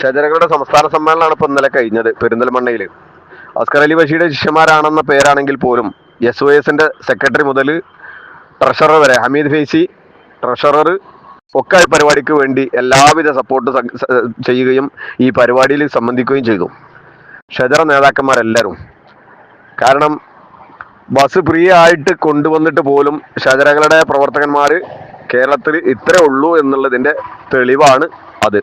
ഷജറകളുടെ സംസ്ഥാന സമ്മേളനമാണ് ഇപ്പൊ ഇന്നലെ കഴിഞ്ഞത് പെരിന്തൽമണ്ണയിൽ. അസ്കർ അലി ബഷീറിന്റെ ശിഷ്യന്മാരാണെന്ന പേരാണെങ്കിൽ പോലും SOSന്റെ സെക്രട്ടറി മുതൽ ട്രഷറർ വരെ ഹമീദ് ഫൈസി ട്രഷറർ ഒക്കെ ഈ പരിപാടിക്ക് വേണ്ടി എല്ലാവിധ സപ്പോർട്ട് ചെയ്യുകയും ഈ പരിപാടിയിൽ സംബന്ധിക്കുകയും ചെയ്തു, ഷജറ നേതാക്കന്മാരെല്ലാവരും. കാരണം ബസ് ഫ്രീ ആയിട്ട് കൊണ്ടുവന്നിട്ട് പോലും ഷജറകളുടെ പ്രവർത്തകന്മാർ കേരളത്തിൽ ഇത്രേ ഉള്ളൂ എന്നുള്ളതിന്റെ തെളിവാണ് അത്.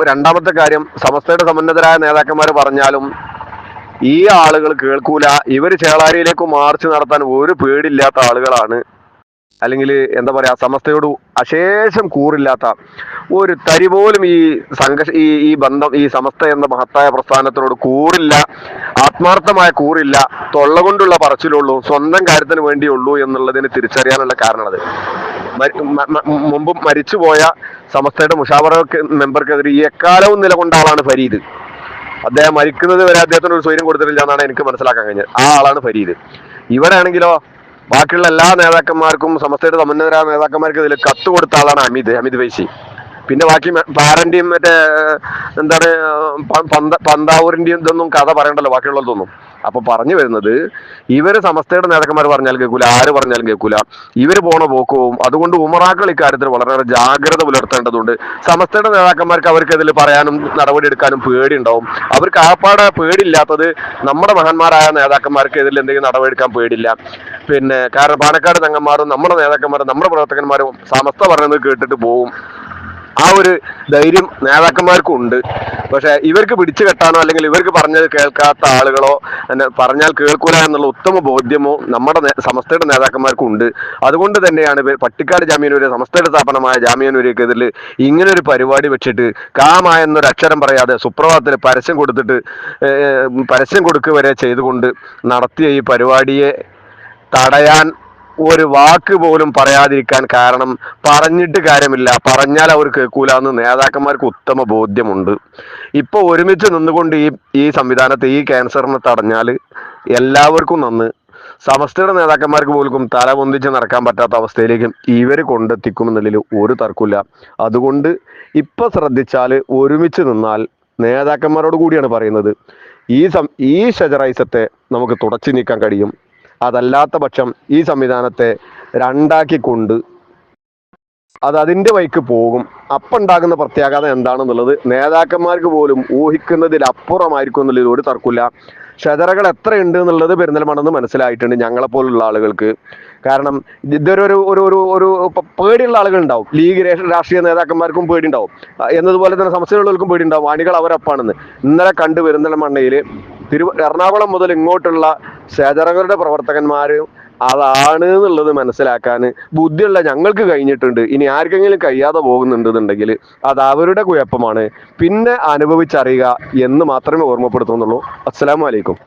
രണ്ടാമത്തെ കാര്യം, സമസ്തയുടെ സമുന്നതരായ നേതാക്കന്മാർ പറഞ്ഞാലും ഈ ആളുകൾ കേൾക്കൂല. ഇവർ ചേളാരിയിലേക്ക് മാർച്ച് നടത്താൻ ഒരു പേടില്ലാത്ത ആളുകളാണ്. അല്ലെങ്കിൽ എന്താ പറയാ, സമസ്തയോട് അശേഷം കൂറില്ലാത്ത ഒരു തരി പോലും ഈ ബന്ധം, ഈ സമസ്ത എന്ന മഹത്തായ പ്രസ്ഥാനത്തിനോട് കൂറില്ല, ആത്മാർത്ഥമായ കൂറില്ല, തൊള്ള കൊണ്ടുള്ള പറച്ചിലുള്ളൂ, സ്വന്തം കാര്യത്തിന് വേണ്ടിയുള്ളൂ എന്നുള്ളതിന് തിരിച്ചറിയാനുള്ള കാരണമാണത്. മുമ്പ് മരിച്ചുപോയ സമസ്തയുടെ മുഷാവറ മെമ്പർക്കെതിരെ എക്കാലവും നിലകൊണ്ട ആളാണ് ഫരീദ്. അദ്ദേഹം മരിക്കുന്നത് വരെ അദ്ദേഹത്തിന് ഒരു സ്വൈര്യം കൊടുത്തിട്ടില്ല എന്നാണ് എനിക്ക് മനസ്സിലാക്കാൻ കഴിഞ്ഞത്. ആ ആളാണ് ഫരീദ്. ഇവിടെ ആണെങ്കിലോ ബാക്കിയുള്ള എല്ലാ നേതാക്കന്മാർക്കും, സമസ്തയുടെ സമുന്നതരായ നേതാക്കന്മാർക്ക് ഇതിൽ കത്ത് കൊടുത്ത ആളാണ് ഹമീദ് ഫൈസി. പിന്നെ ബാക്കി പാരന്റെയും മറ്റേ എന്താണ് പന്താവൂരിന്റെയും ഇതൊന്നും കഥ പറയണ്ടല്ലോ ബാക്കിയുള്ളതൊന്നും. അപ്പൊ പറഞ്ഞു വരുന്നത്, ഇവര് സമസ്തയുടെ നേതാക്കന്മാർ പറഞ്ഞാൽ കേൾക്കൂല, ആര് പറഞ്ഞാലും കേൾക്കൂല, ഇവര് പോണ പോക്കവും. അതുകൊണ്ട് ഉമറാക്കൾ ഇക്കാര്യത്തിൽ വളരെ ജാഗ്രത പുലർത്തേണ്ടതുണ്ട്. സമസ്തയുടെ നേതാക്കന്മാർക്ക് അവർക്ക് ഇതിൽ പറയാനും നടപടി എടുക്കാനും പേടിയുണ്ടാവും. അവർക്ക് ആപ്പാടെ പേടിയില്ലാത്തത് നമ്മുടെ മഹാന്മാരായ നേതാക്കന്മാർക്ക് ഇതിൽ എന്തെങ്കിലും നടപടി എടുക്കാൻ പേടില്ല. പിന്നെ കാരണം പാണക്കാട് തങ്ങന്മാരും നമ്മുടെ നേതാക്കന്മാരും നമ്മുടെ പ്രവർത്തകന്മാരും സമസ്ത പറയുന്നത് കേട്ടിട്ട് പോവും. ആ ഒരു ധൈര്യം നേതാക്കന്മാർക്കും ഉണ്ട്. പക്ഷെ ഇവർക്ക് പിടിച്ചു കെട്ടാനോ അല്ലെങ്കിൽ ഇവർക്ക് പറഞ്ഞത് കേൾക്കാത്ത ആളുകളോ പറഞ്ഞാൽ കേൾക്കൂല എന്നുള്ള ഉത്തമ ബോധ്യമോ നമ്മുടെ സമസ്തയുടെ നേതാക്കന്മാർക്കും ഉണ്ട്. അതുകൊണ്ട് തന്നെയാണ് പട്ടിക്കാട് ജാമ്യനൂര്, സമസ്തയുടെ സ്ഥാപനമായ ജാമ്യനൂരേക്ക് ഇതിൽ ഇങ്ങനെ ഒരു പരിപാടി വെച്ചിട്ട് എന്നൊരു അക്ഷരം പറയാതെ സുപ്രഭാതത്തിൽ പരസ്യം കൊടുക്കുക വരെ ചെയ്തുകൊണ്ട് നടത്തിയ ഈ പരിപാടിയെ തടയാൻ ഒരു വാക്ക് പോലും പറയാതിരിക്കാൻ കാരണം, പറഞ്ഞിട്ട് കാര്യമില്ല, പറഞ്ഞാൽ അവർ കേൾക്കൂല എന്ന് നേതാക്കന്മാർക്ക് ഉത്തമ ബോധ്യമുണ്ട്. ഇപ്പൊ ഒരുമിച്ച് നിന്നുകൊണ്ട് ഈ സംവിധാനത്തെ, ഈ ക്യാൻസറിനെ തടഞ്ഞാൽ എല്ലാവർക്കും നന്ന്. സമസ്തയുടെ നേതാക്കന്മാർക്ക് പോലും തല പൊന്തിച്ച് നടക്കാൻ പറ്റാത്ത അവസ്ഥയിലേക്ക് ഇവർ കൊണ്ടെത്തിക്കുമെന്നുള്ളതിൽ ഒരു തർക്കമില്ല. അതുകൊണ്ട് ഇപ്പൊ ശ്രദ്ധിച്ചാൽ, ഒരുമിച്ച് നിന്നാൽ, നേതാക്കന്മാരോട് കൂടിയാണ് പറയുന്നത്, ഈ ഷജറൈസത്തെ നമുക്ക് തുടച്ചു നീക്കാൻ കഴിയും. അതല്ലാത്ത പക്ഷം ഈ സംവിധാനത്തെ രണ്ടാക്കിക്കൊണ്ട് അത് അതിൻ്റെ വഴിക്ക് പോകും. അപ്പം ഉണ്ടാകുന്ന പ്രത്യാഘാതം എന്താണെന്നുള്ളത് നേതാക്കന്മാർക്ക് പോലും ഊഹിക്കുന്നതിലപ്പുറമായിരിക്കും എന്നുള്ളതിൽ ഒരു തർക്കമില്ല. ഷജറകൾ എത്രയുണ്ട് എന്നുള്ളത് പെരിന്തൽമണ്ണെന്ന് മനസ്സിലായിട്ടുണ്ട് ഞങ്ങളെപ്പോലുള്ള ആളുകൾക്ക്. കാരണം ഇതൊരു ഒരു പേടിയുള്ള ആളുകൾ ഉണ്ടാവും. ലീഗ് രാഷ്ട്രീയ നേതാക്കന്മാർക്കും പേടിയുണ്ടാവും, എന്നതുപോലെ തന്നെ സമസ്യകളുള്ളവർക്കും പേടിയുണ്ടാവും. അണികൾ അവരപ്പാണെന്ന് ഇന്നലെ കണ്ട് പെരിന്തൽമണ്ണയിൽ എറണാകുളം മുതൽ ഇങ്ങോട്ടുള്ള ഷജറകളുടെ പ്രവർത്തകന്മാർ അതാണ് എന്നുള്ളത് മനസ്സിലാക്കാൻ ബുദ്ധിയുള്ള ഞങ്ങൾക്ക് കഴിഞ്ഞിട്ടുണ്ട്. ഇനി ആർക്കെങ്കിലും കഴിയാതെ പോകുന്നുണ്ടെന്നുണ്ടെങ്കിൽ അത് അവരുടെ കുഴപ്പമാണ്, പിന്നെ അനുഭവിച്ചറിയുക എന്ന് മാത്രമേ ഓർമ്മപ്പെടുത്തുന്നുള്ളൂ. അസ്സലാമു അലൈക്കും.